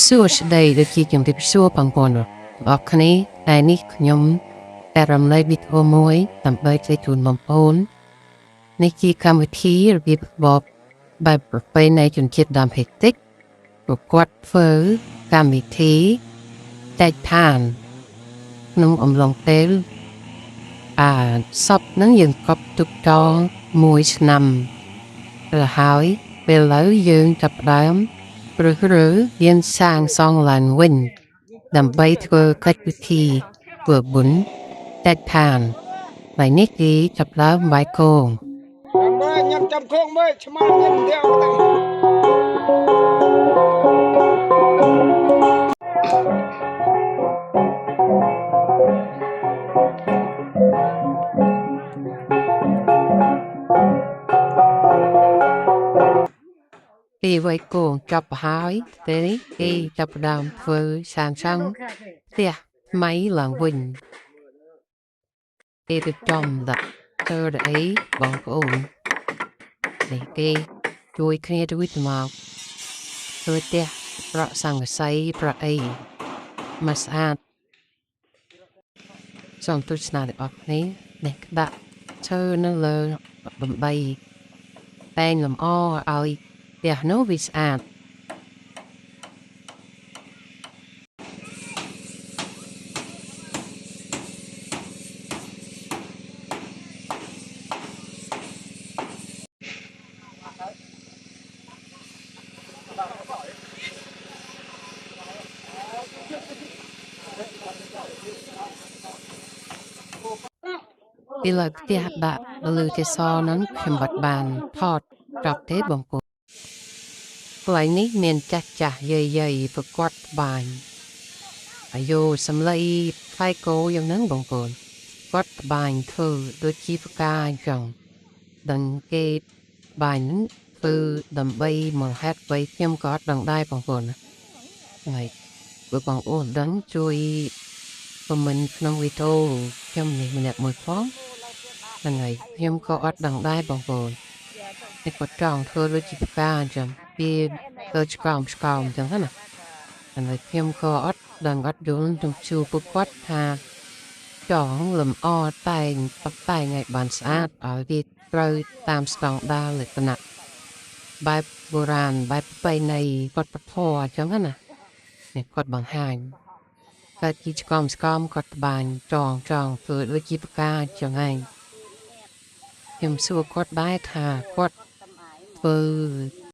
សួស្តីដូចជាជំរាបសួរបងប្អូនរបស់គ្នាតែនេះខ្ញុំតែរំលែកវីដេអូមួយដើម្បីជូនបងប្អូននេះជាកម្មវិធីរបៀបរបបបែបប្រពៃណីជនជាតិដើមភាគតិចប្រកួតធ្វើកម្មវិធីតែកឋានក្នុងអំឡុងពេលសពនឹងយើងកប់ទុកតមួយឆ្នាំទៅហើយពេលឥឡូវយើងចាប់ផ្ដើមឬរៀនសាងសង់ឡើងវិញដើម្បីធ្វើកិច្ចពិធីធ្វើបុណ្យតែកឋានហើយនេះគឺចាប់ផ្ដើមបាយកងមើលញ៉ាំចាំខងមើលឆ្មាញ៉ាំទៀវទៅពីវ័យកងចាប់ហើយពេលនេះគេចាប់ផ្ដើមធ្វើសាងសង់ផ្ទះថ្មីឡើងវិញគេទៅចំដាក់ទៅអីបងប្អូននេះគេជួយគ្នាទៅវិញទៅមកធ្វើផ្ទះប្រក់សង្កសីប្រក់អីមកស្អាតសូមទស្សនាទាំងអស់គ្នានេះដាក់ធ្វើនៅលើបំបីតែងលម្អឲ្យផ្ទះនោះវាស្អាតពីលើផ្ទះដាក់លើទេសហ្នឹងខ្ញុំបាត់បានថតប្រាប់ទេបងប្អូនកន្លែងនេះមានចាស់យាយប្រកួតបាញ់អាយុសម្លេងផ្លែគោយ៉ាងហ្នឹងបងប្អូនគាត់បាញ់ធ្វើដូចជាផ្កាអញ្ចឹងដឹងគេបាញ់ហ្នឹងគឺដើម្បីមកហេតុបីខ្ញុំក៏អត់ដឹងដែរបងប្អូនហើយបើបងប្អូនដឹងជួយខមមិនក្នុងវីដេអូខ្ញុំនេះម្នាក់មួយផងហ្នឹងហើយខ្ញុំក៏អត់ដឹងដែរបងប្អូនតែគាត់ចង់ធ្វើដូចជាផ្កាអញ្ចឹងវាទៅឆ្កោមអញ្ចឹងណាហើយខ្ញុំក៏អត់ដឹងអត់យល់ខ្ញុំជួពួកគាត់ថាចង់លំអតែងបតែងឲ្យបានស្អាតឲ្យវាត្រូវតាមស្តង់ដារលក្ខណៈបែបបុរាណបែបប្រពៃណីគាត់ពធអញ្ចឹងណានេះគាត់បង្ហាញគាត់ជីឆ្កោមគាត់បាញ់ចងធ្វើដូចជាផ្កាអញ្ចឹងឯងខ្ញុំសួរគាត់ដែរថាគាត់ធ្វើ